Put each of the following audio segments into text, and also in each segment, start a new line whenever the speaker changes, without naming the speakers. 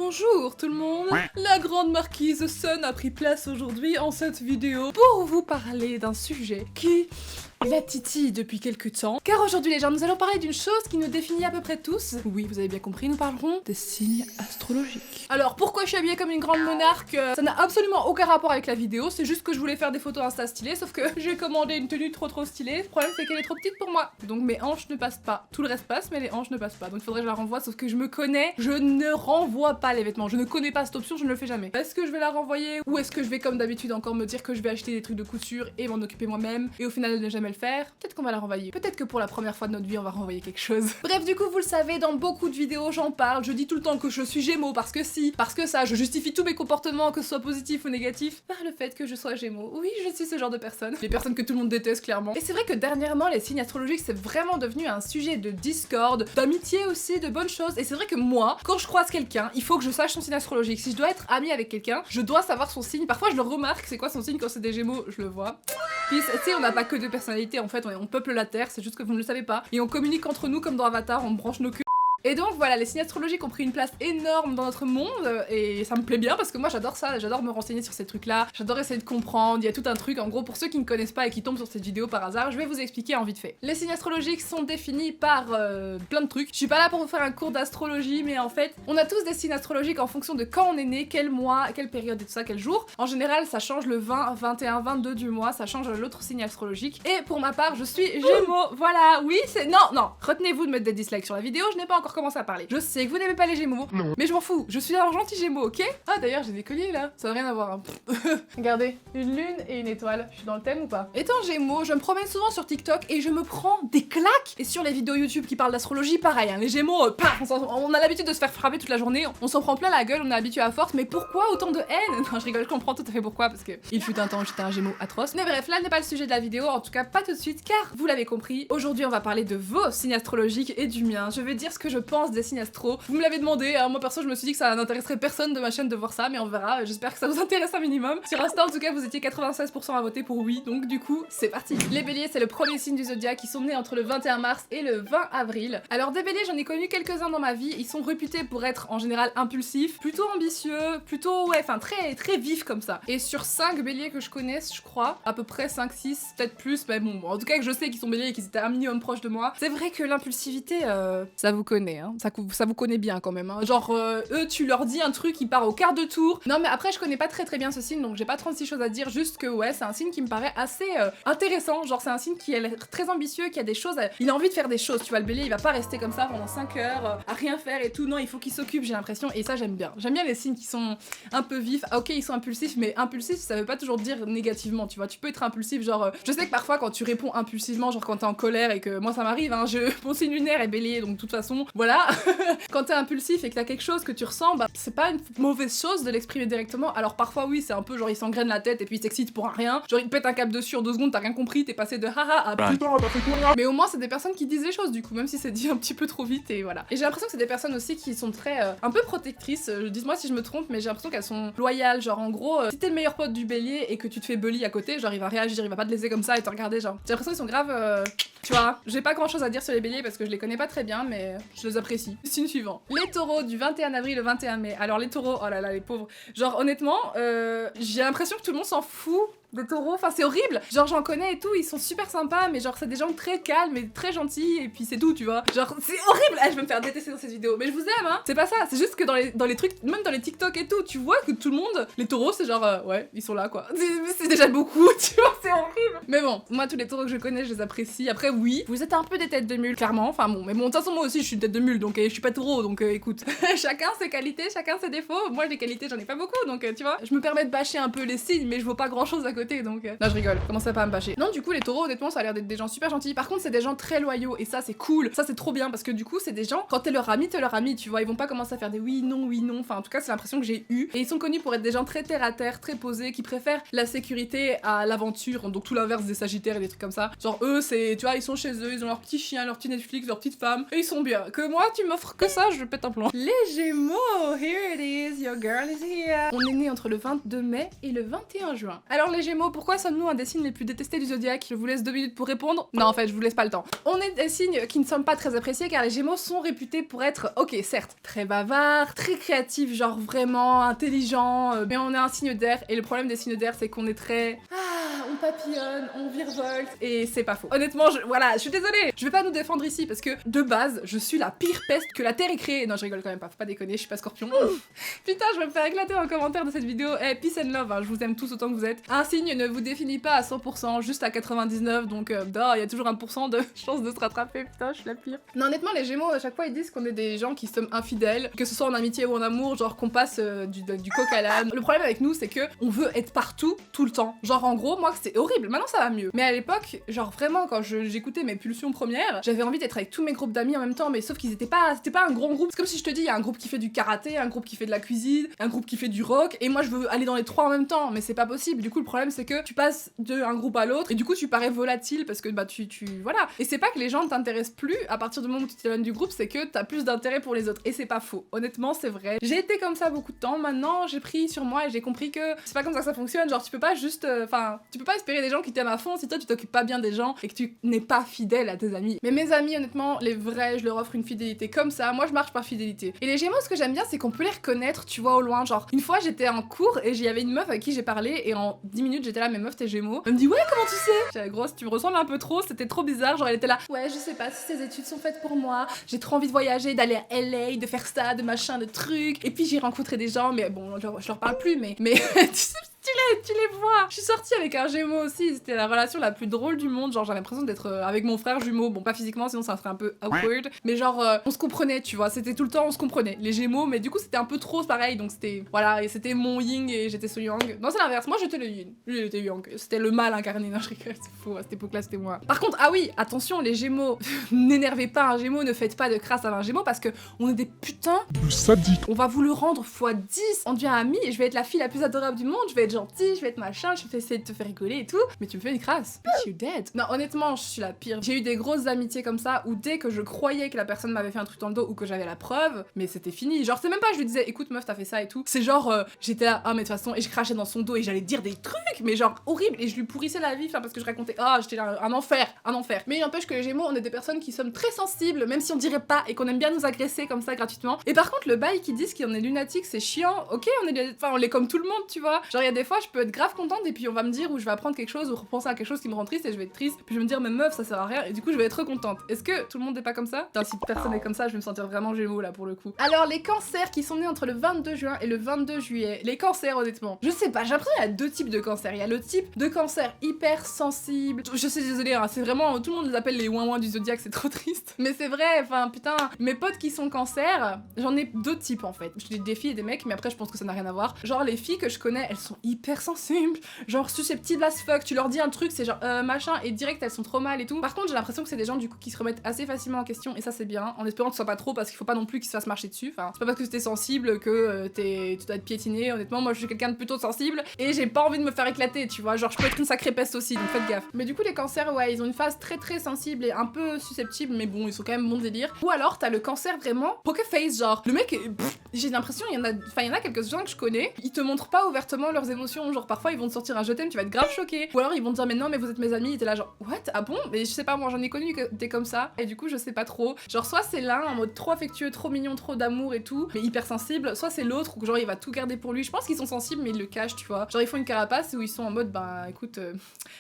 Bonjour tout le monde. La grande marquise Sun a pris place aujourd'hui en cette vidéo pour vous parler d'un sujet qui la titille depuis quelques temps. Car aujourd'hui les gens, nous allons parler d'une chose qui nous définit à peu près tous. Oui, vous avez bien compris, nous parlerons des signes astrologiques. Alors pourquoi je suis habillée comme une grande monarque? Ça n'a absolument aucun rapport avec la vidéo, c'est juste que je voulais faire des photos Insta stylées, sauf que j'ai commandé une tenue trop stylée. Le problème c'est qu'elle est trop petite pour moi. Donc mes hanches ne passent pas. Tout le reste passe, mais les hanches ne passent pas. Donc il faudrait que je la renvoie, sauf que je me connais, je ne renvoie pas les vêtements. Je ne connais pas cette option, je ne le fais jamais. Est-ce que je vais la renvoyer ou est-ce que je vais comme d'habitude encore me dire que je vais acheter des trucs de couture et m'en occuper moi-même et au final ne jamais le faire? Peut-être qu'on va la renvoyer. Peut-être que pour la première fois de notre vie on va renvoyer quelque chose. Bref, du coup vous le savez, dans beaucoup de vidéos j'en parle, je dis tout le temps que je suis Gémeaux parce que si, parce que ça, je justifie tous mes comportements, que ce soit positif ou négatif, par le fait que je sois Gémeaux. Oui, je suis ce genre de personne. Les personnes que tout le monde déteste clairement. Et c'est vrai que dernièrement les signes astrologiques c'est vraiment devenu un sujet de discorde, d'amitié aussi, de bonnes choses. Et c'est vrai que moi, quand je croise quelqu'un, il faut que je sache son signe astrologique. Si je dois être amie avec quelqu'un, je dois savoir son signe. Parfois je le remarque, c'est quoi son signe quand c'est des Gémeaux, je le vois. Puis tu sais, on n'a pas que deux personnalités en fait, on peuple la Terre, c'est juste que vous ne le savez pas. Et on communique entre nous comme dans Avatar, on branche nos queues. Et donc voilà, les signes astrologiques ont pris une place énorme dans notre monde et ça me plaît bien parce que moi j'adore ça, j'adore me renseigner sur ces trucs là, j'adore essayer de comprendre, il y a tout un truc. En gros, pour ceux qui ne connaissent pas et qui tombent sur cette vidéo par hasard, je vais vous expliquer en vite fait. Les signes astrologiques sont définis par plein de trucs. Je suis pas là pour vous faire un cours d'astrologie, mais en fait on a tous des signes astrologiques en fonction de quand on est né, quel mois, quelle période et tout ça, quel jour. En général ça change le 20, 21, 22 du mois, ça change l'autre signe astrologique. Et pour ma part je suis Gémeaux, voilà, oui c'est... Non, retenez-vous de mettre des dislikes sur la vidéo, je n'ai pas encore commencé à parler. Je sais que vous n'aimez pas les Gémeaux, non. Mais je m'en fous, je suis un gentil Gémeaux, ok? Ah d'ailleurs j'ai des colliers là, ça n'a rien à voir. Hein. Regardez, une lune et une étoile, je suis dans le thème ou pas? Étant Gémeaux, je me promène souvent sur TikTok et je me prends des claques. Et sur les vidéos YouTube qui parlent d'astrologie, pareil, hein, les Gémeaux, paf, on a l'habitude de se faire frapper toute la journée, on s'en prend plein la gueule, on est habitué à force, mais pourquoi autant de haine? Non je rigole, je comprends tout à fait pourquoi, parce que il fut un temps où j'étais un Gémeaux atroce. Mais bref, là n'est pas le sujet de la vidéo, en tout cas pas tout de suite, car vous l'avez compris, aujourd'hui on va parler de vos signes astrologiques et du mien. Je vais dire ce que je pense des signes astro. Vous me l'avez demandé, hein, moi perso je me suis dit que ça n'intéresserait personne de ma chaîne de voir ça, mais on verra, j'espère que ça vous intéresse un minimum. Sur Insta en tout cas vous étiez 96% à voter pour oui, donc du coup c'est parti. Les béliers c'est le premier signe du zodiaque, ils sont nés entre le 21 mars et le 20 avril. Alors des béliers j'en ai connu quelques-uns dans ma vie, ils sont réputés pour être en général impulsifs, plutôt ambitieux, plutôt ouais, enfin très vifs comme ça. Et sur 5 béliers que je connaisse, je crois, à peu près 5-6, peut-être plus, mais bon, en tout cas que je sais qu'ils sont béliers et qu'ils étaient un minimum proches de moi. C'est vrai que l'impulsivité, ça vous connaît, hein, ça vous connaît bien quand même, hein. Genre eux tu leur dis un truc, il part au quart de tour. Non mais après je connais pas très bien ce signe, donc j'ai pas 36 choses à dire, juste que ouais c'est un signe qui me paraît assez intéressant, genre c'est un signe qui est très ambitieux, qui a des choses, il a envie de faire des choses, tu vois, le bélier il va pas rester comme ça pendant 5 heures à rien faire et tout, non il faut qu'il s'occupe, j'ai l'impression, et ça j'aime bien les signes qui sont un peu vifs. Ah, ok ils sont impulsifs, mais impulsif ça veut pas toujours dire négativement, tu vois, tu peux être impulsif, genre je sais que parfois quand tu réponds impulsivement, genre quand t'es en colère et que moi ça m'arrive, hein, mon signe lunaire est bélier, donc de toute façon voilà. Quand t'es impulsif et que t'as quelque chose que tu ressens, bah c'est pas une mauvaise chose de l'exprimer directement. Alors parfois oui c'est un peu genre il s'engraine la tête et puis il s'excite pour un rien, genre il te pète un câble dessus en 2 secondes, t'as rien compris, t'es passé de haha à putain t'as fait quoi. Mais au moins c'est des personnes qui disent les choses du coup, même si c'est dit un petit peu trop vite et voilà. Et j'ai l'impression que c'est des personnes aussi qui sont très un peu protectrices, dis-moi si je me trompe, mais j'ai l'impression qu'elles sont loyales, genre en gros si t'es le meilleur pote du bélier et que tu te fais bully à côté, genre il va réagir, il va pas te laisser comme ça et te regarder, genre j'ai l'impression qu'ils sont grave tu vois, j'ai pas grand chose à dire sur les béliers parce que je les connais pas très bien, mais je les apprécie. Signe suivant. Les taureaux du 21 avril au 21 mai. Alors les taureaux, oh là là les pauvres. Genre honnêtement, j'ai l'impression que tout le monde s'en fout des taureaux, enfin c'est horrible, genre j'en connais et tout, ils sont super sympas, mais genre c'est des gens très calmes et très gentils et puis c'est tout, tu vois, genre c'est horrible. Ah, je vais me faire détester dans cette vidéo, mais je vous aime hein, c'est pas ça, c'est juste que dans les trucs, même dans les TikTok et tout, tu vois que tout le monde, les taureaux c'est genre ouais, ils sont là quoi, c'est déjà beaucoup, tu vois, c'est horrible. Mais bon, moi tous les taureaux que je connais, je les apprécie. Après oui, vous êtes un peu des têtes de mule, clairement, enfin bon, mais bon, de toute façon moi aussi je suis une tête de mule, donc je suis pas taureau, donc écoute, chacun ses qualités, chacun ses défauts, moi les qualités j'en ai pas beaucoup, donc tu vois, je me permets de bâcher un peu les signes, mais je vaux pas grand chose à côté, donc non je rigole, commencez pas à me bâcher. Non du coup les taureaux honnêtement ça a l'air d'être des gens super gentils, par contre c'est des gens très loyaux et ça c'est cool, ça c'est trop bien parce que du coup c'est des gens, quand t'es leur ami, tu vois, ils vont pas commencer à faire des oui non, enfin en tout cas c'est l'impression que j'ai eu, et ils sont connus pour être des gens très terre à terre, très posés, qui préfèrent la sécurité à l'aventure, donc tout l'inverse des sagittaires et des trucs comme ça, genre eux c'est, tu vois, ils sont chez eux, ils ont leur petit chien, leur petit Netflix, leur petite femme, et ils sont bien, que moi tu m'offres que ça, je pète un plomb. Les Gémeaux, here it is, your girl is here. On est né entre le 22 mai et le 21 juin. Alors les Gémeaux, pourquoi sommes-nous un des signes les plus détestés du zodiaque? Je vous laisse 2 minutes pour répondre. Non, en fait, je vous laisse pas le temps. On est des signes qui ne sont pas très appréciés car les Gémeaux sont réputés pour être, ok, certes, très bavards, très créatifs, genre vraiment intelligents, mais on est un signe d'air et le problème des signes d'air, c'est qu'on est très... on papillonne, on virevolte, et c'est pas faux. Honnêtement, voilà, je suis désolée. Je vais pas nous défendre ici parce que, de base, je suis la pire peste que la Terre ait créée. Non, je rigole quand même pas, faut pas déconner, je suis pas Scorpion. Putain, je vais me faire éclater en commentaire de cette vidéo. Eh, peace and love, hein, je vous aime tous autant que vous êtes. Un signe ne vous définit pas à 100%, juste à 99, donc il y a toujours 1% de chance de se rattraper. Putain, je suis la pire. Non, honnêtement, les Gémeaux, à chaque fois, ils disent qu'on est des gens qui sommes infidèles, que ce soit en amitié ou en amour, genre qu'on passe du coq à l'âne. Le problème avec nous, c'est que on veut être partout, tout le temps. Genre, en gros, moi, c'était horrible. Maintenant, ça va mieux. Mais à l'époque, genre vraiment, quand j'écoutais mes pulsions premières, j'avais envie d'être avec tous mes groupes d'amis en même temps, mais sauf qu'ils étaient pas, c'était pas un grand groupe. C'est comme si je te dis, il y a un groupe qui fait du karaté, un groupe qui fait de la cuisine, un groupe qui fait du rock, et moi je veux aller dans les trois en même temps, mais c'est pas possible. Du coup, le problème c'est que tu passes d'un groupe à l'autre, et du coup tu parais volatile parce que bah voilà. Et c'est pas que les gens ne t'intéressent plus à partir du moment où tu t'éloignes du groupe, c'est que t'as plus d'intérêt pour les autres. Et c'est pas faux. Honnêtement, c'est vrai. J'ai été comme ça beaucoup de temps. Maintenant, j'ai pris sur moi et j'ai compris que c'est pas comme ça que ça fonctionne. Genre, tu peux pas juste, tu peux pas espérer des gens qui t'aiment à fond si toi tu t'occupes pas bien des gens et que tu n'es pas fidèle à tes amis. Mais mes amis, honnêtement, les vrais, je leur offre une fidélité comme ça. Moi, je marche par fidélité. Et les Gémeaux, ce que j'aime bien, c'est qu'on peut les reconnaître, tu vois, au loin. Genre, une fois, j'étais en cours et il y avait une meuf avec qui j'ai parlé et en 10 minutes, j'étais là, mais meuf, t'es Gémeaux. Elle me dit, ouais, comment tu sais? J'ai dit, grosse, tu me ressembles un peu trop, c'était trop bizarre. Genre, elle était là, ouais, je sais pas si ces études sont faites pour moi. J'ai trop envie de voyager, d'aller à LA, de faire ça, de machin, de trucs. Et puis, j'ai rencontré des gens, mais bon, je leur parle plus, mais tu sais, tu les vois. Je suis sortie avec un Gémeaux aussi, c'était la relation la plus drôle du monde. Genre, j'avais l'impression d'être avec mon frère jumeau. Bon, pas physiquement, sinon ça serait un peu awkward. Mais genre, on se comprenait, tu vois. C'était tout le temps, on se comprenait. Les Gémeaux, mais du coup, c'était un peu trop pareil. Donc, c'était, voilà, et c'était mon yin et j'étais ce yang. Non, c'est l'inverse. Moi, j'étais le yin. Lui, il était yang. C'était le mal incarné. Non, je rigole, c'est faux. À cette époque-là, c'était moi. Par contre, ah oui, attention, les Gémeaux. N'énervez pas un Gémeaux, ne faites pas de crasse à un Gémeaux parce que on est des putains de sadiques. On va vous le rendre x10. On devient amis et je vais être la fille la plus adorable du monde. Je vais être gentille, je vais être machin, je vais essayer de te faire rigoler et tout, mais tu me fais une crasse. Bitch, you dead. Non, honnêtement, je suis la pire. J'ai eu des grosses amitiés comme ça où dès que je croyais que la personne m'avait fait un truc dans le dos ou que j'avais la preuve, mais c'était fini. Genre, c'est même pas, je lui disais, écoute meuf, t'as fait ça et tout. C'est genre, j'étais là, ah, mais de toute façon, et je crachais dans son dos et j'allais dire des trucs, mais genre horrible, et je lui pourrissais la vie, enfin, parce que je racontais, ah, j'étais là, un enfer, un enfer. Mais il n'empêche que les Gémeaux, on est des personnes qui sommes très sensibles, même si on dirait pas, et qu'on aime bien nous agresser comme ça gratuitement. Et par contre, le bail qui disent qu'on est lunatique, c'est chiant. Ok, on est comme tout le monde, tu vois. Genre, il y a des fois, je peux être grave contente et puis on va me dire ou je vais apprendre quelque chose ou repenser à quelque chose qui me rend triste et je vais être triste. Puis je vais me dire, mais meuf, ça sert à rien, et du coup, je vais être contente. Est-ce que tout le monde n'est pas comme ça? Putain, si personne est comme ça, je vais me sentir vraiment Gémeaux là pour le coup. Alors, les cancers qui sont nés entre le 22 juin et le 22 juillet. Les cancers, honnêtement, je sais pas, j'ai l'impression qu'il y a deux types de cancers. Il y a le type de cancer hyper sensible. Je sais, désolé, hein, c'est vraiment, tout le monde les appelle les ouin-ouin du zodiaque, c'est trop triste. Mais c'est vrai, enfin, putain, mes potes qui sont cancer, j'en ai deux types en fait. J'ai des filles et des mecs, mais après, je pense que ça n'a rien à voir. Genre, les filles que je connais, elles sont hyper sensibles, genre susceptibles as fuck. Tu leur dis un truc, c'est genre machin, et direct, elles sont trop mal et tout. Par contre, j'ai l'impression que c'est des gens du coup qui se remettent assez facilement en question, et ça, c'est bien, en espérant que ce soit pas trop, parce qu'il faut pas non plus qu'ils se fassent marcher dessus. Enfin, c'est pas parce que t'es sensible que tu dois être piétiné. Honnêtement, moi, je suis quelqu'un de plutôt sensible, et j'ai pas envie de me faire éclater, tu vois. Genre, je peux être une sacrée peste aussi, donc faites gaffe. Mais du coup, les cancers, ouais, ils ont une phase très très sensible et un peu susceptible, mais bon, ils sont quand même bon délire. Ou alors, t'as le cancer vraiment poker face, genre, le mec, j'ai l'impression, il y en a quelques-uns que je connais, ils te montrent pas ouvertement leurs émotions, genre parfois ils vont te sortir un je t'aime, tu vas être grave choqué. Ou alors ils vont te dire, mais non, mais vous êtes mes amis, et t'es là genre, what? Ah bon? Mais je sais pas, moi j'en ai connu que t'es comme ça, et du coup, je sais pas trop. Genre, soit c'est l'un en mode trop affectueux, trop mignon, trop d'amour et tout, mais hyper sensible, soit c'est l'autre où genre il va tout garder pour lui. Je pense qu'ils sont sensibles, mais ils le cachent, tu vois. Genre, ils font une carapace où ils sont en mode, bah écoute,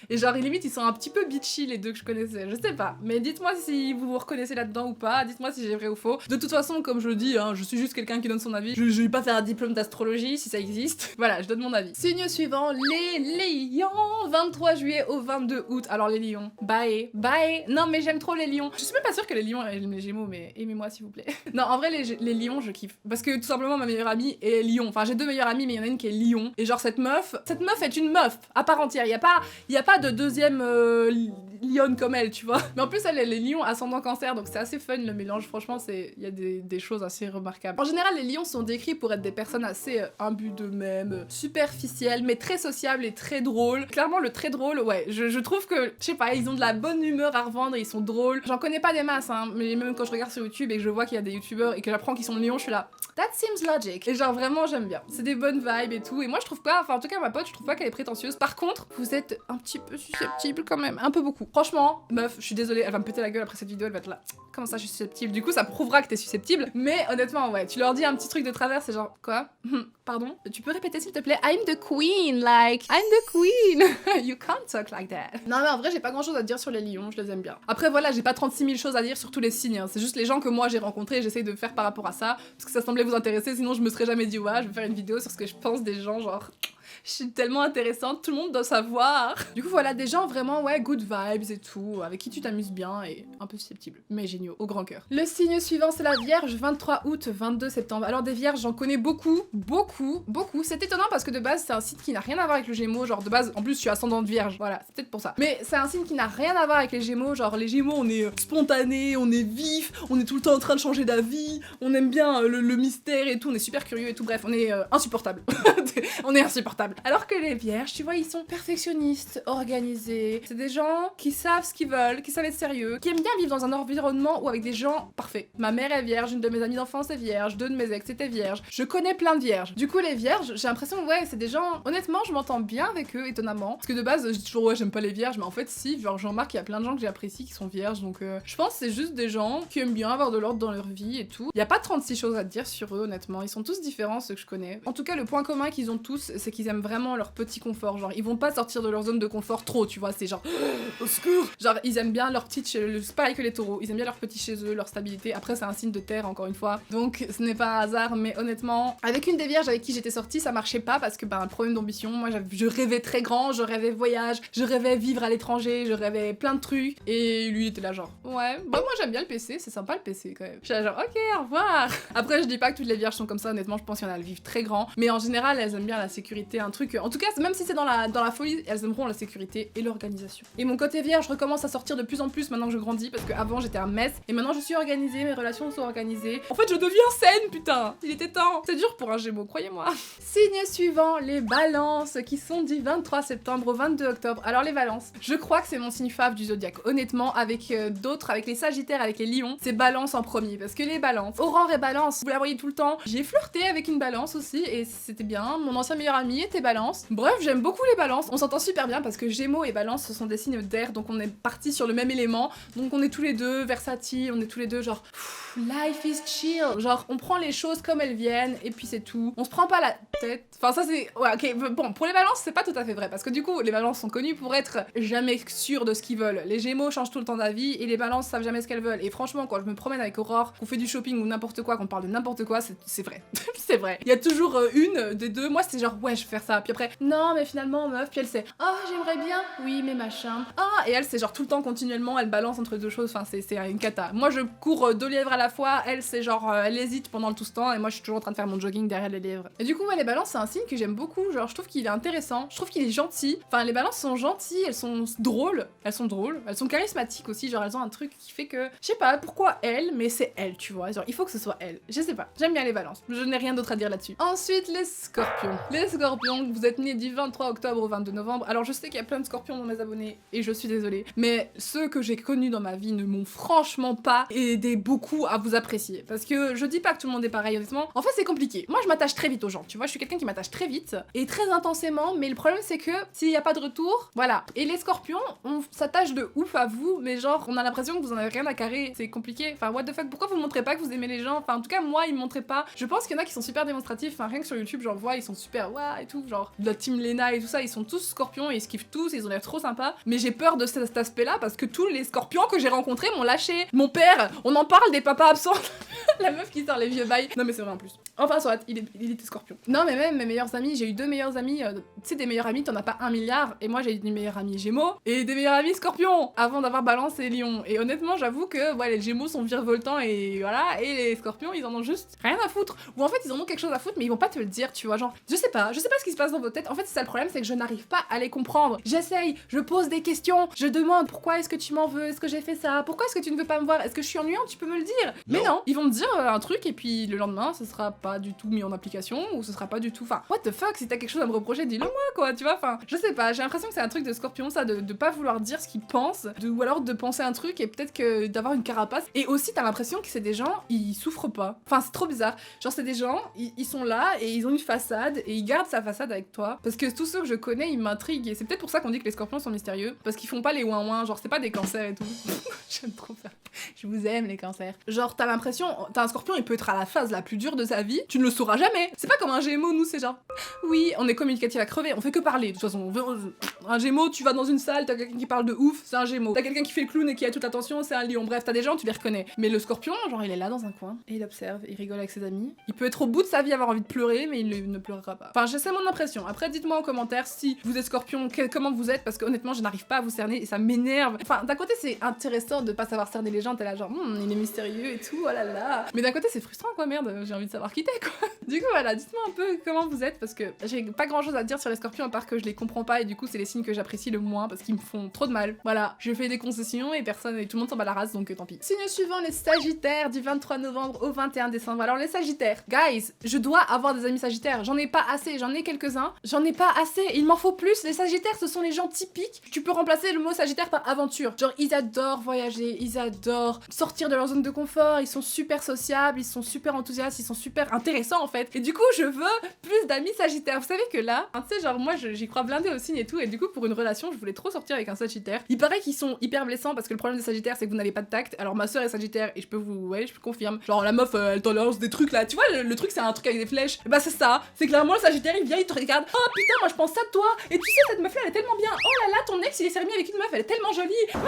et genre, limite, ils sont un petit peu bitchy, les deux que je connaissais, je sais pas. Mais dites-moi si vous vous reconnaissez là-dedans ou pas, dites-moi si j'ai vrai ou faux. De toute façon, comme je le dis, hein, je suis juste quelqu'un qui donne son avis. Je vais pas faire un diplôme d'astrologie si ça existe. Voilà, je donne mon avis. Signe suivant, les lions. 23 juillet au 22 août. Alors, les lions, bye, bye. Non, mais j'aime trop les lions. Je suis même pas sûre que les lions aiment les gémeaux, mais aimez-moi s'il vous plaît. Non, en vrai, les lions, je kiffe. Parce que tout simplement, ma meilleure amie est lion. Enfin, j'ai deux meilleures amies, mais il y en a une qui est lion. Et genre, cette meuf est une meuf à part entière. Il y a pas de deuxième lionne comme elle, tu vois. Mais en plus, elle est lion ascendant cancer, donc c'est assez fun le mélange. Franchement, il y a des choses assez remarquables. En général, les lions sont décrits pour être des personnes assez imbues d'eux-mêmes, superficielles, mais très sociables et très drôles. Clairement, le très drôle, ouais, je trouve que, je sais pas, ils ont de la bonne humeur à revendre et ils sont drôles. J'en connais pas des masses, hein, mais même quand je regarde sur YouTube et que je vois qu'il y a des youtubeurs et que j'apprends qu'ils sont lions, je suis là, that seems logic. Et genre vraiment j'aime bien. C'est des bonnes vibes et tout. Et moi je trouve pas, enfin en tout cas ma pote, je trouve pas qu'elle est prétentieuse. Par contre, vous êtes un petit peu susceptible quand même, un peu beaucoup. Franchement, meuf, je suis désolée, elle va me péter la gueule après cette vidéo, elle va être là. Comment ça je suis susceptible? Du coup ça prouvera que t'es susceptible. Mais honnêtement ouais, tu leur dis un petit truc de travers, c'est genre quoi? Pardon? Tu peux répéter s'il te plaît? I'm the queen, like I'm the queen. You can't talk like that. Non mais en vrai j'ai pas grand chose à dire sur les lions, je les aime bien. Après voilà, j'ai pas 36 000 choses à dire sur tous les signes, hein. C'est juste les gens que moi j'ai rencontrés et j'essaye de faire par rapport à ça, parce que ça semblait vous intéresser, sinon je me serais jamais dit ouais, je vais faire une vidéo sur ce que je pense des gens, genre... Je suis tellement intéressante, tout le monde doit savoir. Du coup voilà, des gens vraiment ouais, good vibes et tout, avec qui tu t'amuses bien et un peu susceptible, mais géniaux, au grand cœur. Le signe suivant c'est la Vierge, 23 août, 22 septembre. Alors des Vierges, j'en connais beaucoup. C'est étonnant parce que de base c'est un signe qui n'a rien à voir avec le Gémeaux, genre de base, en plus je suis ascendante Vierge, voilà, c'est peut-être pour ça. Mais c'est un signe qui n'a rien à voir avec les Gémeaux, genre les Gémeaux on est spontané, on est vif, on est tout le temps en train de changer d'avis, on aime bien le mystère et tout, on est super curieux et tout, bref, on est insupportable. On est insupportable. Alors que les Vierges, tu vois, ils sont perfectionnistes, organisés. C'est des gens qui savent ce qu'ils veulent, qui savent être sérieux, qui aiment bien vivre dans un environnement où avec des gens parfaits. Ma mère est vierge, une de mes amies d'enfance est vierge, deux de mes ex étaient vierges. Je connais plein de vierges. Du coup, les Vierges, j'ai l'impression, ouais, c'est des gens... Honnêtement, je m'entends bien avec eux, étonnamment. Parce que de base, je dis toujours, ouais, j'aime pas les Vierges, mais en fait, si, genre, je remarque qu'il y a plein de gens que j'apprécie qui sont vierges, donc je pense que c'est juste des gens qui aiment bien avoir de l'ordre dans leur vie et tout. Il y a pas 36 choses à dire sur eux, honnêtement. Ils sont tous différents, ceux que je connais. En tout cas, le point commun qu'ils ont tous, c'est qu'ils aiment vraiment leur petit confort. Genre, ils vont pas sortir de leur zone de confort trop, tu vois. C'est genre, au secours! Genre, ils aiment bien leur petite c'est pareil que les taureaux. Ils aiment bien leur petit chez eux, leur stabilité. Après, c'est un signe de terre, encore une fois. Donc, ce n'est pas un hasard, mais honnêtement, avec une des vierges avec qui j'étais sortie, ça marchait pas parce que, un problème d'ambition. Moi, je rêvais très grand, je rêvais voyage, je rêvais vivre à l'étranger, je rêvais plein de trucs. Et lui, il était là, genre, ouais, bah, moi, j'aime bien le PC, c'est sympa le PC quand même. Je suis là, genre, ok, au revoir! Après, je dis pas que toutes les vierges sont comme ça, honnêtement, je pense qu'il y en a, elles vivent très grand. Mais en général, elles aiment bien la sécurité, un truc. En tout cas, même si c'est dans la folie, elles aimeront la sécurité et l'organisation. Et mon côté vierge recommence à sortir de plus en plus maintenant que je grandis, parce qu'avant j'étais un mess, et maintenant je suis organisée, mes relations sont organisées. En fait, je deviens saine, putain! Il était temps! C'est dur pour un Gémeaux, croyez-moi. Signe suivant, les Balances, qui sont du 23 septembre au 22 octobre. Alors les Balances, je crois que c'est mon signe fave du zodiaque. Honnêtement, avec d'autres, avec les Sagittaires, avec les Lions, c'est Balance en premier, parce que les Balances, Aurore et Balance, vous la voyez tout le temps. J'ai flirté avec une Balance aussi, et c'était bien. Mon ancien meilleur ami était Balance. Bref, j'aime beaucoup les Balances. On s'entend super bien parce que Gémeaux et Balance, ce sont des signes d'air, donc on est partis sur le même élément. Donc on est tous les deux versatiles, on est tous les deux genre life is chill. Genre on prend les choses comme elles viennent et puis c'est tout. On se prend pas la tête. Enfin ça c'est... Ouais ok, bon pour les Balances c'est pas tout à fait vrai parce que du coup les Balances sont connus pour être jamais sûrs de ce qu'ils veulent. Les Gémeaux changent tout le temps d'avis et les Balances savent jamais ce qu'elles veulent. Et franchement quand je me promène avec Aurore, qu'on fait du shopping ou n'importe quoi, qu'on parle de n'importe quoi, c'est vrai. C'est vrai. Il y a toujours une des deux. Moi c'est genre ouais je vais faire ça. Puis après non mais finalement meuf. Puis elle sait oh j'aimerais bien. Oui mais machin. Ah et elle c'est genre tout le temps continuellement elle balance entre deux choses. Enfin c'est une cata. Moi je cours 2 lièvres à la fois. Elle c'est genre elle hésite pendant tout ce temps et moi je suis toujours en train de faire mon jogging derrière les lièvres. Et du coup ouais les Balances c'est un signe que j'aime beaucoup. Genre je trouve qu'il est intéressant. Je trouve qu'il est gentil. Enfin les Balances sont gentilles. Elles sont drôles. Elles sont charismatiques aussi. Genre elles ont un truc qui fait que je sais pas pourquoi elle mais c'est elle tu vois. Genre il faut que ce soit elle. Je sais pas. J'aime bien les Balances. Je n'ai rien d'autre à dire là-dessus. Ensuite les Scorpions. Les Scorpions vous êtes nés du 23 octobre au 22 novembre. Alors je sais qu'il y a plein de Scorpions dans mes abonnés et je suis désolée. Mais ceux que j'ai connus dans ma vie ne m'ont franchement pas aidé beaucoup à vous apprécier. Parce que je dis pas que tout le monde est pareil honnêtement. En fait c'est compliqué. Moi je m'attache très vite aux gens. Tu vois je suis quelqu'un qui m'attache très vite et très intensément. Mais le problème c'est que s'il n'y a pas de retour, voilà. Et les Scorpions on s'attache de ouf à vous. Mais genre on a l'impression que vous en avez rien à carrer. C'est compliqué. Enfin what the fuck pourquoi vous montrez pas que vous aimez les gens. Enfin en tout cas moi ils me montraient pas. Je pense qu'il y en a qui sont super démonstratifs. Enfin rien que sur YouTube j'en vois ils sont super ouah et tout. Genre de la team Lena et tout ça ils sont tous Scorpions et ils se kiffent tous. Ils ont l'air trop sympas. Mais j'ai peur de cet aspect-là parce que tous les Scorpions que j'ai rencontrés m'ont lâché. Mon père, on en parle des papas absents. La meuf qui sort les vieux bails. Non mais c'est vrai en plus. Enfin soit, il était Scorpion. Non mais même mes meilleurs amis, j'ai eu 2 meilleurs amis. Tu sais des meilleurs amis, t'en as pas 1 milliard. Et moi j'ai eu des meilleurs amis Gémeaux et des meilleurs amis Scorpions avant d'avoir Balance et Lion. Et honnêtement j'avoue que ouais, les Gémeaux sont virevoltants et voilà. Et les Scorpions ils en ont juste rien à foutre. Ou en fait ils en ont quelque chose à foutre mais ils vont pas te le dire tu vois. Genre je sais pas ce qui se passe dans votre tête. En fait, c'est ça le problème, c'est que je n'arrive pas à les comprendre. J'essaye, je pose des questions, je demande pourquoi est-ce que tu m'en veux, est-ce que j'ai fait ça, pourquoi est-ce que tu ne veux pas me voir, est-ce que je suis ennuyante, tu peux me le dire. Mais non, ils vont me dire un truc et puis le lendemain, ce sera pas du tout mis en application ou ce sera pas du tout. Enfin, what the fuck, si t'as quelque chose à me reprocher, dis-le moi quoi, tu vois. Enfin, je sais pas, j'ai l'impression que c'est un truc de Scorpion, ça, de pas vouloir dire ce qu'ils pensent, ou alors de penser un truc et peut-être que d'avoir une carapace. Et aussi, t'as l'impression que c'est des gens, ils souffrent pas. Enfin, c'est trop bizarre. Genre, c'est des gens, ils sont là et ils ont une façade et ils gardent sa façade avec toi. Parce que tous ceux que je connais, ils m'intriguent et c'est peut-être pour ça qu'on dit que les Scorpions sont mystérieux. Parce qu'ils font pas les ouin-ouin, genre, c'est pas des cancers et tout. J'aime trop ça. Je vous aime, les cancers. Genre, t'as l'impression, t'as un Scorpion, il peut être à la phase la plus dure de sa vie, tu ne le sauras jamais. C'est pas comme un Gémeaux, nous, c'est genre, oui, on est communicatif à crever, on fait que parler, de toute façon. Un Gémeaux, tu vas dans une salle, t'as quelqu'un qui parle de ouf, c'est un Gémeaux. T'as quelqu'un qui fait le clown et qui a toute l'attention, c'est un Lion. Bref, t'as des gens, tu les reconnais. Mais le Scorpion, genre, il est là dans un coin, et il observe, il rigole avec ses amis. Il peut être au bout de sa vie, avoir envie de pleurer, mais il ne pleurera pas. Enfin, c'est mon impression. Après, dites-moi en commentaire si vous êtes Scorpion, comment vous êtes, parce que honnêtement, je n'arrive pas à vous cerner et ça m'énerve. Enfin, d'un côté, c'est intéressant de pas savoir cerner les gens, t'es là genre, il est mystérieux et tout, oh là là. Mais d'un côté, c'est frustrant quoi, merde, j'ai envie de savoir qui t'es quoi. Du coup, voilà, dites-moi un peu comment vous êtes, parce que j'ai pas grand chose à dire sur les Scorpions à part que je les comprends pas et du coup, c'est les signes que j'apprécie le moins parce qu'ils me font trop de mal. Voilà, je fais des concessions et personne et tout le monde s'en bat la race donc tant pis. Signe suivant, les Sagittaires du 23 novembre au 21 décembre. Alors les Sagittaires, guys, je dois avoir des amis Sagittaires, j'en ai pas assez, j'en ai quelques-uns, j'en ai pas assez, il m'en faut plus. Les Sagittaires, ce sont les gens typiques. Tu peux remplacer le mot Sagittaire par aventure. Genre, ils adorent voyager, ils adorent sortir de leur zone de confort, ils sont super sociables, ils sont super enthousiastes, ils sont super intéressants en fait. Et du coup, je veux plus d'amis Sagittaires. Vous savez que là, hein, tu sais, genre moi j'y crois blindé au signe et tout, et du coup, pour une relation, je voulais trop sortir avec un Sagittaire. Il paraît qu'ils sont hyper blessants parce que le problème des Sagittaires, c'est que vous n'avez pas de tact. Alors ma soeur est Sagittaire et je confirme. Genre la meuf, elle t'en lance des trucs là, tu vois, le truc c'est un truc avec des flèches. Et bah c'est ça, c'est clairement le Sagittaire, il vient, il te regarde. Oh putain, moi je pense ça de toi. Et tu sais, cette meuf là, elle est tellement bien. Oh là là, ton ex, il s'est remis avec une meuf, elle est tellement jolie. Oh,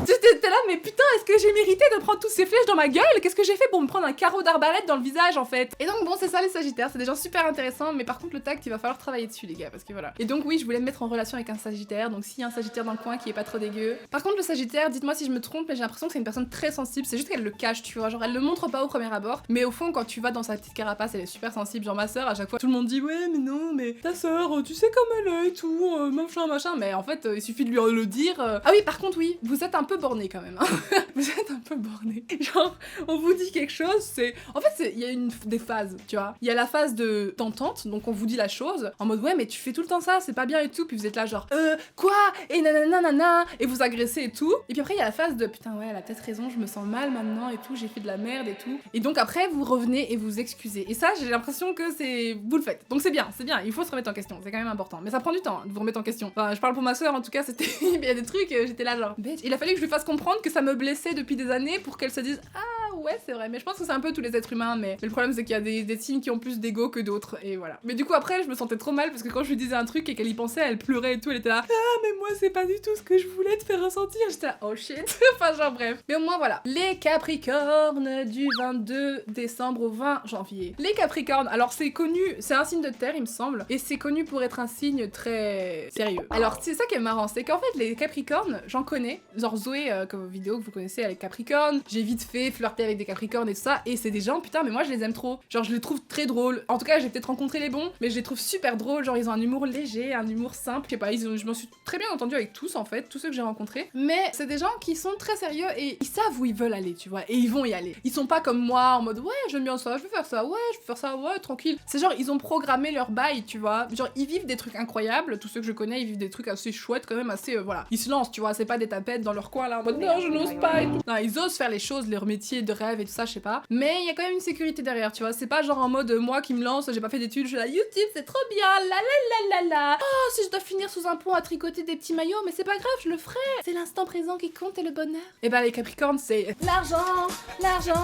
t'es là, mais putain, est-ce que j'ai mérité de prendre toutes ces flèches dans ma gueule? Qu'est-ce que j'ai fait pour me prendre un carreau d'arbalète dans le visage en fait? Et donc bon, c'est ça les Sagittaires, c'est des gens super intéressants, mais par contre le tact, il va falloir travailler dessus les gars, parce que voilà. Et donc oui, je voulais me mettre en relation avec un Sagittaire, donc s'il y a un Sagittaire dans le coin qui est pas trop dégueu. Par contre le Sagittaire, dites-moi si je me trompe, mais j'ai l'impression que c'est une personne très sensible, c'est juste qu'elle le cache, tu vois, genre elle le montre pas au premier abord, mais au fond quand tu vas dans sa petite carapace, elle est super sensible. Genre ma soeur, à chaque fois tout le monde dit ouais mais non mais ta soeur, tu sais comme elle est et tout, machin, mais en fait il suffit de lui le dire. Ah oui, par contre oui, vous êtes un peu borné quand même, hein. Vous êtes un peu borné. Genre on vous dit quelque chose, c'est en fait il y a des phases, tu vois. Il y a la phase de d'entente, donc on vous dit la chose en mode ouais mais tu fais tout le temps ça, c'est pas bien et tout, puis vous êtes là genre quoi et nanana et vous agressez et tout. Et puis après il y a la phase de putain ouais elle a peut-être raison, je me sens mal maintenant et tout, j'ai fait de la merde et tout. Et donc après vous revenez et vous excusez. Et ça j'ai l'impression que c'est vous le faites. Donc c'est bien, il faut se remettre en question, c'est quand même important. Mais ça prend du temps hein, de vous remettre en question. Enfin je parle pour ma soeur en tout cas, c'était il y a des trucs, j'étais là genre bitch. Il a fallu que je lui fasse comprendre que ça me blessait depuis des années pour qu'elle se dise ah ouais c'est vrai. Mais je pense que c'est un peu tous les êtres humains, mais le problème c'est qu'il y a des signes qui ont plus d'ego que d'autres et voilà. Mais du coup après je me sentais trop mal parce que quand je lui disais un truc et qu'elle y pensait, elle pleurait et tout, elle était là ah mais moi c'est pas du tout ce que je voulais te faire ressentir. J'étais là oh shit. Enfin genre bref. Mais au moins voilà. Les Capricornes du 22 décembre au 20 janvier. Les Capricornes, alors c'est connu, c'est un signe de terre il me semble, et c'est connu pour être un signe très sérieux. Alors c'est ça qui est marrant, c'est qu'en fait les Capricornes, j'en connais, genre Zoé comme vidéo que vous connaissez avec Capricorne, j'ai vite fait flirter avec des Capricornes et tout ça, et c'est des gens putain mais moi je les aime trop, genre je les trouve très drôles. En tout cas j'ai peut-être rencontré les bons, mais je les trouve super drôles, genre ils ont un humour léger, un humour simple, je sais pas, je m'en suis très bien entendue avec tous en fait, tous ceux que j'ai rencontrés, mais c'est des gens qui sont très sérieux et ils savent où ils veulent aller, tu vois, et ils vont y aller. Ils sont pas comme moi en mode ouais j'aime bien ça, je vais faire ça, ouais je vais faire ça, ouais tranquille. C'est genre ils ont programmé leur bail, tu vois, genre ils vivent des trucs incroyables, tous ceux que je connais ils vivent des trucs assez chouettes quand même, assez voilà, ils se lancent, tu vois, c'est pas des tapettes dans leur coin là en mode non je n'ose pas et tout. Non, ils osent faire les choses, leur métier de rêve et tout ça, je sais pas, mais il y a quand même une sécurité derrière, tu vois, c'est pas genre en mode moi qui me lance, j'ai pas fait d'études, je suis là YouTube c'est trop bien, la oh si je dois finir sous un pont à tricoter des petits maillots, mais c'est pas grave, je le ferai, c'est l'instant présent qui compte et le bonheur. Et bah les Capricornes c'est l'argent,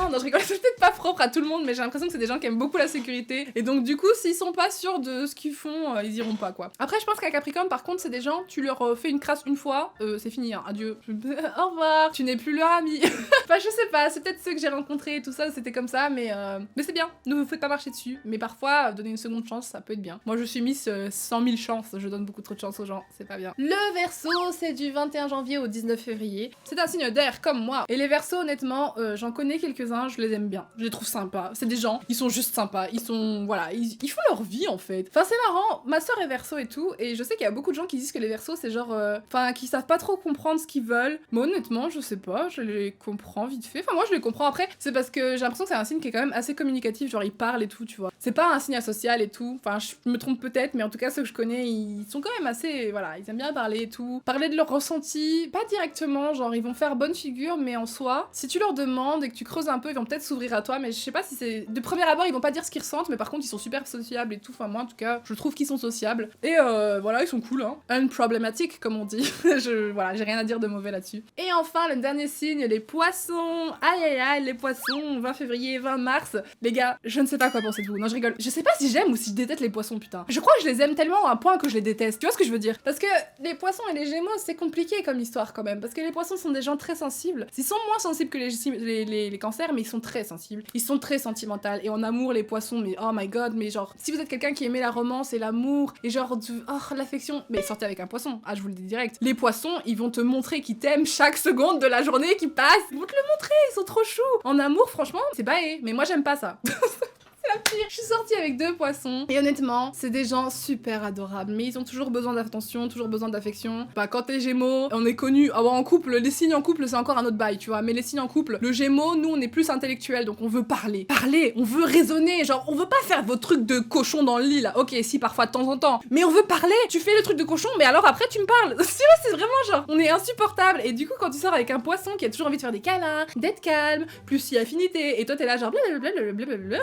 non je rigole, c'est peut-être pas propre à tout le monde, mais j'ai l'impression que c'est des gens qui aiment beaucoup la sécurité, et donc du coup s'ils sont pas sûrs de ce qu'ils font, ils iront pas quoi. Après je pense qu'un Capricorne par contre c'est des gens, tu leur fais une crasse une fois, c'est fini, hein, adieu, au revoir, tu n'es plus leur ami. Enfin je sais pas, c'est peut-être ceux que j'ai j'ai rencontrés et tout ça, c'était comme ça, mais c'est bien, ne vous faites pas marcher dessus. Mais parfois, donner une seconde chance, ça peut être bien. Moi, je suis Miss 100 000 chances, je donne beaucoup trop de chance aux gens, c'est pas bien. Le Verseau, c'est du 21 janvier au 19 février. C'est un signe d'air, comme moi. Et les Verseaux, honnêtement, j'en connais quelques-uns, je les aime bien. Je les trouve sympas. C'est des gens, ils sont juste sympas. Ils sont, voilà, ils font leur vie, en fait. Enfin, c'est marrant, ma soeur est Verseau et tout, et je sais qu'il y a beaucoup de gens qui disent que les Verseaux, c'est genre, enfin, qui savent pas trop comprendre ce qu'ils veulent. Mais honnêtement, je sais pas, je les comprends vite fait. Enfin, moi, je les comprends. Après, c'est parce que j'ai l'impression que c'est un signe qui est quand même assez communicatif, genre, ils parlent et tout, tu vois. C'est pas un signe asocial et tout. Enfin, je me trompe peut-être, mais en tout cas, ceux que je connais, ils sont quand même assez, voilà, ils aiment bien parler et tout. Parler de leurs ressentis, pas directement, genre, ils vont faire bonne figure, mais en soi, si tu leur demandes et que tu creuses un peu, ils vont peut-être s'ouvrir à toi, mais je sais pas si c'est... De premier abord, ils vont pas dire ce qu'ils ressentent, mais par contre, ils sont super sociables et tout. Enfin, moi, en tout cas, je trouve qu'ils sont sociables. Et voilà, ils sont cool, hein. Unproblematic, comme on dit. Voilà, j'ai rien à dire de mauvais là-dessus. Et enfin, le dernier signe, les poissons. Aïe aïe aïe, les poissons, 20 février, 20 mars. Les gars, je ne sais pas quoi penser de vous. Non, je rigole. Je sais pas si j'aime ou si je déteste les poissons, putain. Je crois que je les aime tellement à un point que je les déteste. Tu vois ce que je veux dire? Parce que les poissons et les gémeaux, c'est compliqué comme histoire quand même. Parce que les poissons sont des gens très sensibles. Ils sont moins sensibles que les cancers, mais ils sont très sensibles. Ils sont très sentimentaux. Et en amour, les poissons, mais oh my god, mais genre, si vous êtes quelqu'un qui aimait la romance et l'amour, et genre, l'affection, mais sortez avec un poisson. Ah, je vous le dis direct. Les poissons, ils vont te montrer qu'ils t'aiment chaque seconde de la journée qui passe. Ils vont te le montrer, ils sont trop choux. En amour, franchement, c'est baé. Mais moi, j'aime pas ça. La pire. Je suis sortie avec 2 poissons et honnêtement, c'est des gens super adorables, mais ils ont toujours besoin d'attention, toujours besoin d'affection. Bah quand t'es Gémeaux, on est connu. Ah bon, en couple, les signes en couple c'est encore un autre bail, tu vois. Mais les signes en couple, le Gémeaux, nous on est plus intellectuel, donc on veut parler, on veut raisonner, genre on veut pas faire vos trucs de cochon dans le lit là. Ok, si parfois de temps en temps, mais on veut parler. Tu fais le truc de cochon, mais alors après tu me parles. C'est vraiment genre, on est insupportable. Et du coup quand tu sors avec un poisson qui a toujours envie de faire des câlins, d'être calme, plus si affinité, et toi t'es là genre blablabla.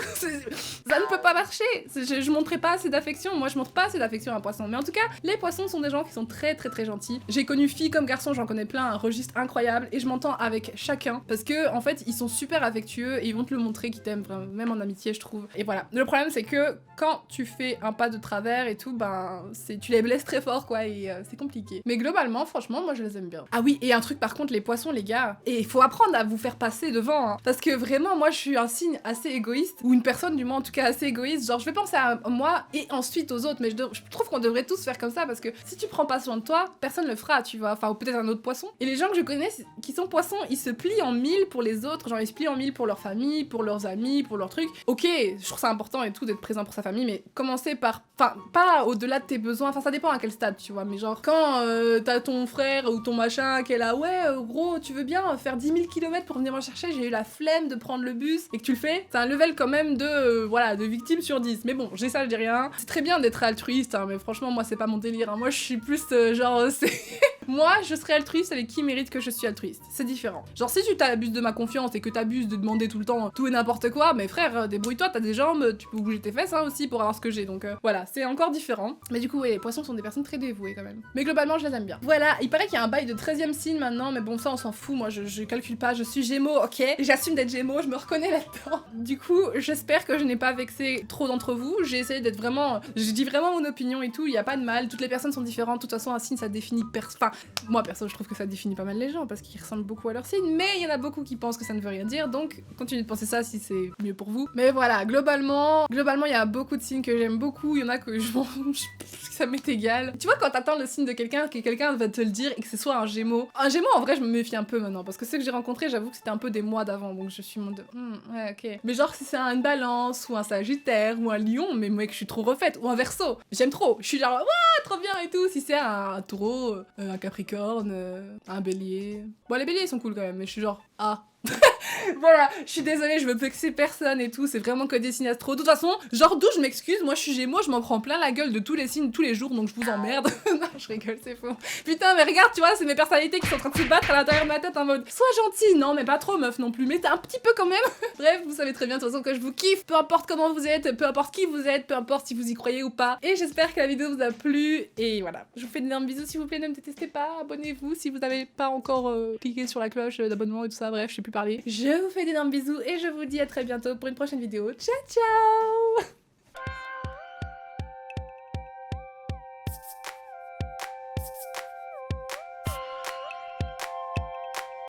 Ça ne peut pas marcher. Je montrerai pas assez d'affection. Moi, je montre pas assez d'affection à un poisson. Mais en tout cas, les poissons sont des gens qui sont très très très gentils. J'ai connu filles comme garçons, j'en connais plein, un registre incroyable. Et je m'entends avec chacun. Parce que, en fait, ils sont super affectueux et ils vont te le montrer qu'ils t'aiment, même en amitié, je trouve. Et voilà. Le problème, c'est que quand tu fais un pas de travers et tout, ben, tu les blesses très fort, quoi. Et c'est compliqué. Mais globalement, franchement, moi, je les aime bien. Ah oui, et un truc par contre, les poissons, les gars. Et il faut apprendre à vous faire passer devant. Hein, parce que vraiment, moi, je suis un signe assez égoïste. Ou une personne, du moins, en tout cas, assez égoïste, genre je vais penser à moi et ensuite aux autres, mais je trouve qu'on devrait tous faire comme ça parce que si tu prends pas soin de toi, personne le fera, tu vois, enfin ou peut-être un autre poisson. Et les gens que je connais qui sont poissons, ils se plient en 1000 pour les autres, genre ils se plient en 1000 pour leur famille, pour leurs amis, pour leurs trucs. Ok, je trouve ça important et tout d'être présent pour sa famille, mais commencer par, enfin pas au-delà de tes besoins, enfin ça dépend à quel stade, tu vois, mais genre quand t'as ton frère ou ton machin qui est là, ouais gros, tu veux bien faire 10 000 km pour venir me chercher, j'ai eu la flemme de prendre le bus, et que tu le fais, c'est un level quand même de, voilà, de victime sur 10. Mais bon, j'ai ça, je dis rien. C'est très bien d'être altruiste, hein, mais franchement, moi, c'est pas mon délire. Hein. Moi, je suis plus genre, c'est... Moi, je serais altruiste avec qui mérite que je suis altruiste. C'est différent. Genre, si tu t'abuses de ma confiance et que t'abuses de demander tout le temps tout et n'importe quoi, mais frère, débrouille-toi, t'as des jambes, tu peux bouger tes fesses hein, aussi pour avoir ce que j'ai. Donc voilà, c'est encore différent. Mais du coup, ouais, les poissons sont des personnes très dévouées quand même. Mais globalement, je les aime bien. Voilà, il paraît qu'il y a un bail de 13e signe maintenant, mais bon, ça, on s'en fout. Moi, je calcule pas. Je suis Gémeaux, ok. J'assume d'être Gémeaux, je me reconnais là-dedans. Du coup, j'espère que je n'ai pas vexé trop d'entre vous. J'ai essayé d'être vraiment... Je dis vraiment mon opinion et tout, il y a pas de mal. Toutes les personnes sont différentes. De toute façon, un signe, ça définit... Enfin, moi, perso, je trouve que ça définit pas mal les gens parce qu'ils ressemblent beaucoup à leur signe, mais il y en a beaucoup qui pensent que ça ne veut rien dire, donc continuez de penser ça si c'est mieux pour vous. Mais voilà, globalement, il y a beaucoup de signes que j'aime beaucoup, il y en a que ça m'est égal. Tu vois, quand t'attends le signe de quelqu'un, que quelqu'un va te le dire et que ce soit un Gémeaux. Un Gémeaux, en vrai, je me méfie un peu maintenant parce que ceux que j'ai rencontrés, j'avoue que c'était un peu des mois d'avant, donc je suis mon de... ouais, ok. Mais genre, si c'est une Balance ou un Sagittaire ou un Lion, mais mec, je suis trop refaite, ou un Verseau, j'aime trop. Je suis genre, ouais, trop bien et tout. Si c'est un Taureau, un Capricorne, un Bélier. Bon, les Béliers, ils sont cool quand même, mais je suis genre, ah. Voilà, je suis désolée, je veux vexer personne et tout, c'est vraiment que des signes astro. De toute façon, genre d'où je m'excuse, moi je suis Gémeaux, je m'en prends plein la gueule de tous les signes tous les jours, donc je vous emmerde. Non, je rigole, c'est faux. Putain, mais regarde, tu vois, c'est mes personnalités qui sont en train de se battre à l'intérieur de ma tête en mode sois gentil, non, mais pas trop meuf non plus, mais t'es un petit peu quand même. Bref, vous savez très bien de toute façon que je vous kiffe, peu importe comment vous êtes, peu importe qui vous êtes, peu importe si vous y croyez ou pas. Et j'espère que la vidéo vous a plu, et voilà. Je vous fais d'énormes bisous, s'il vous plaît, ne me détestez pas, abonnez-vous si vous n'avez pas encore cliqué sur la cloche d'abonnement et tout ça, bref, je sais plus parler. Je vous fais d'énormes bisous et je vous dis à très bientôt pour une prochaine vidéo. Ciao ciao!